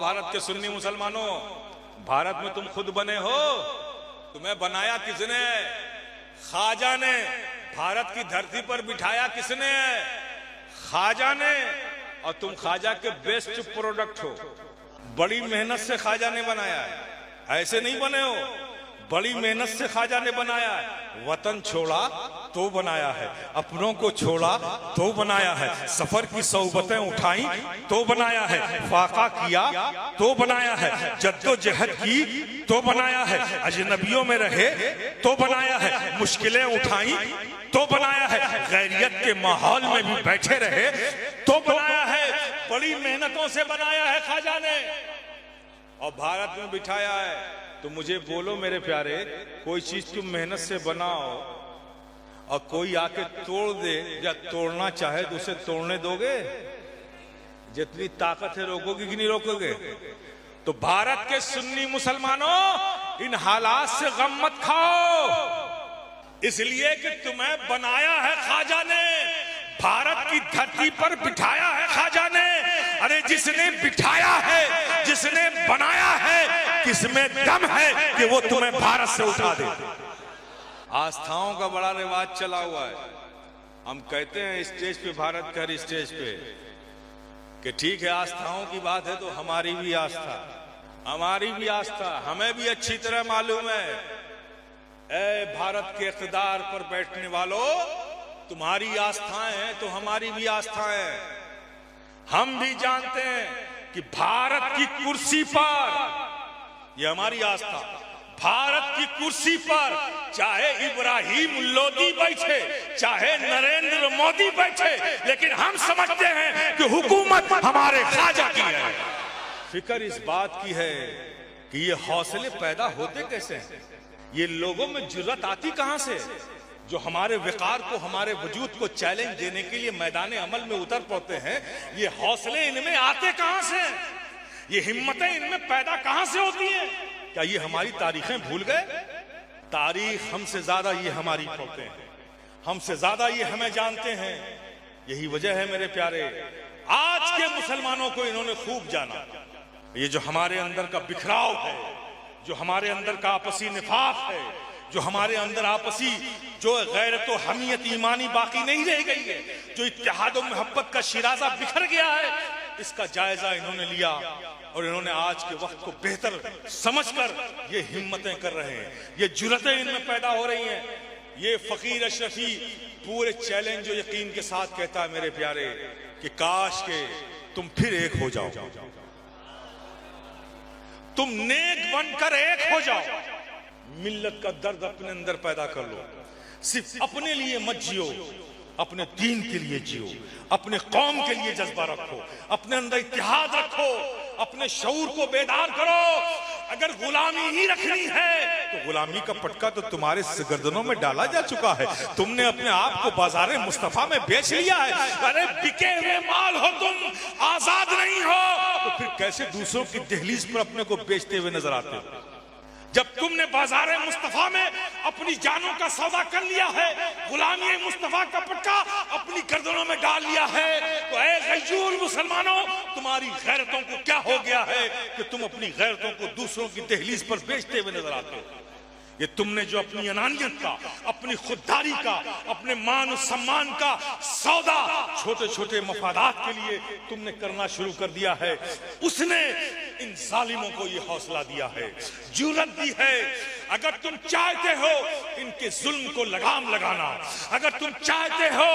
भारत के सुन्नी मुसलमानों, भारत में तुम खुद बने हो, तुम्हें बनाया किसने? ख्वाजा ने। भारत की धरती पर बिठाया किसने? ख्वाजा ने। और तुम ख्वाजा के बेस्ट प्रोडक्ट हो। बड़ी मेहनत से ख्वाजा ने बनाया है, ऐसे नहीं बने हो, बड़ी मेहनत से ख्वाजा ने बनाया है। वतन छोड़ा तो बनाया है, अपनों को छोड़ा तो बनाया है, सफर की सोबतें उठाई तो बनाया है, फाका किया तो बनाया है, जद्दोजहद की तो बनाया है, अजनबियों में रहे तो बनाया है, मुश्किलें उठाई तो बनाया है, गैरियत के माहौल में भी बैठे रहे तो बनाया है। बड़ी मेहनतों से बनाया है ख्वाजा ने और भारत में बिठाया है। तो मुझे बोलो मेरे प्यारे, कोई चीज तुम मेहनत से बनाओ और कोई आके तोड़ दे या तोड़ना चाहे तो उसे तोड़ने दोगे? जितनी ताकत है रोकोगे कि नहीं रोकोगे? तो भारत के सुन्नी मुसलमानों, इन हालात से गम मत खाओ, इसलिए कि तुम्हें बनाया है ख्वाजा ने, भारत की धरती पर बिठाया है ख्वाजा ने। अरे जिसने बिठाया है, जिसने बनाया है, किसमें दम है कि वो तुम्हें भारत से उठा दे। आस्थाओं का बड़ा रिवाज चला हुआ है। हम कहते हैं स्टेज पे, भारत के हर स्टेज पे, कि ठीक है आस्थाओं की बात है तो हमारी भी आस्था, हमारी भी आस्था, हमें भी अच्छी तरह मालूम है। ए भारत के इख्तिदार पर बैठने वालों, तुम्हारी आस्थाएं हैं तो हमारी भी आस्थाएं हैं। हम भी जानते हैं कि भारत की कुर्सी पर, ये हमारी आस्था, भारत की कुर्सी पर चाहे इब्राहिम लोदी बैठे, चाहे नरेंद्र मोदी बैठे, लेकिन हम समझते हैं कि हुकूमत हमारे ख्वाजा की है। फिक्र इस बात की है कि ये हौसले पैदा होते कैसे हैं, ये लोगों में जुर्रत आती कहां से, जो हमारे विकार को, हमारे वजूद को चैलेंज देने के लिए मैदान अमल में उतर पड़ते हैं। ये हौसले इनमें आते कहां से, ये हिम्मतें इनमें पैदा कहां से होती हैं? क्या ये हमारी तारीखें भूल गए? तारीख हमसे ज्यादा ये हमारी पढ़ते हैं, हमसे ज्यादा ये हमें जानते हैं। यही वजह है मेरे प्यारे, आज के मुसलमानों को इन्होंने खूब जाना। ये जो हमारे अंदर का बिखराव है, जो हमारे अंदर का आपसी निफाक है, जो हमारे अंदर आपसी जो गैरत व हमियत ईमानी बाकी नहीं रह गई है, जो इत्तेहाद व मोहब्बत का शिराजा बिखर गया है, इसका जायजा इन्होंने लिया और इन्होंने आज के वक्त को बेहतर समझकर ये हिम्मतें कर रहे हैं, ये जुर्रतें इनमें पैदा हो रही हैं। ये फकीर अशरफी पूरे चैलेंज और यकीन के साथ कहता है मेरे प्यारे कि काश के तुम फिर एक हो जाओ, तुम नेक बनकर एक हो जाओ, मिल्लत का दर्द अपने अंदर पैदा कर लो, सिर्फ अपने लिए मत जियो, अपने दीन के लिए जियो, अपने कौम के लिए जज्बा रखो, अपने अंदर इत्तेहाद रखो, अपने शऊर को बेदार करो। अगर गुलामी ही रखनी है तो गुलामी का पटका तो तुम्हारे गर्दनों में डाला जा चुका है, तुमने अपने आप को बाजारे मुस्तफा में बेच लिया है। अरे बिके हुए माल हो तुम, आजाद नहीं हो, तो फिर कैसे दूसरों की दहलीज पर अपने को बेचते हुए नजर आते हो? जब तुमने बाजारे मुस्तफा में अपनी जानों का सौदा कर लिया है, गुलामी मुस्तफा का पटका अपनी गर्दनों में डाल लिया है, तो ऐ गयूर मुसलमानों, तुम्हारी गैरतों को क्या हो गया है कि तुम अपनी गैरतों को दूसरों की दहलीज पर बेचते हुए नजर आते हो? ये तुमने जो अपनी अनानियत का, अपनी खुददारी का, अपने मान और सम्मान का सौदा छोटे छोटे मफादात के लिए तुमने करना शुरू कर दिया है, उसने इन जालिमों को ये हौसला दिया है, जुर्रत दी है। अगर तुम चाहते हो इनके जुल्म को लगाम लगाना, अगर तुम चाहते हो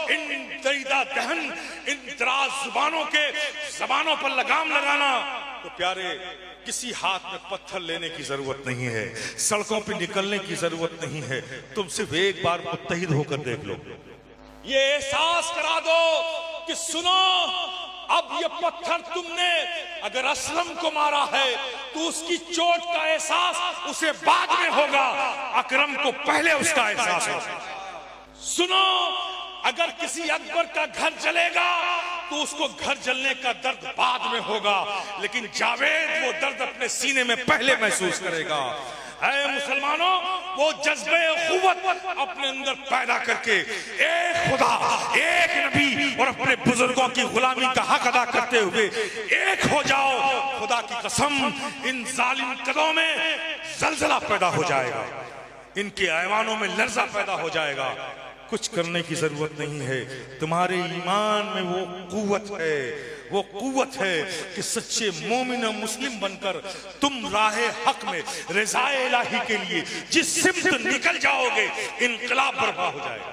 इन दरीदा दहन, इन दराज जुबानों के जबानों पर लगाम लगाना, तो प्यारे किसी हाथ में पत्थर लेने की जरूरत नहीं है, सड़कों पे निकलने की जरूरत नहीं है, तुम सिर्फ एक बार मुत्तहिद होकर देख लो, ये एहसास करा दो कि सुनो, अब ये पत्थर तुमने अगर असलम को मारा है तो उसकी चोट का एहसास उसे बाद में होगा, अकरम को पहले उसका एहसास होगा। सुनो, अगर किसी अकबर का घर जलेगा तो उसको घर जलने का दर्द बाद में होगा, लेकिन जावेद वो दर्द अपने सीने में पहले महसूस करेगा। ऐ मुसलमानों, वो जज्बे क़ुव्वत अपने अंदर पैदा करके एक खुदा, एक नबी और अपने बुजुर्गों की गुलामी का हक अदा करते हुए एक हो जाओ। खुदा की कसम, इन जालिम कदों में जलजला पैदा हो जाएगा, इनके ऐवानों में लर्जा पैदा हो जाएगा। कुछ करने की जरूरत नहीं है, तुम्हारे ईमान में वो कुव्वत है कि सच्चे मोमिन और मुस्लिम बनकर तुम राहे हक में रज़ाए इलाही के लिए जिस सिमत निकल जाओगे, इनकलाब बर्पा हो जाएगा।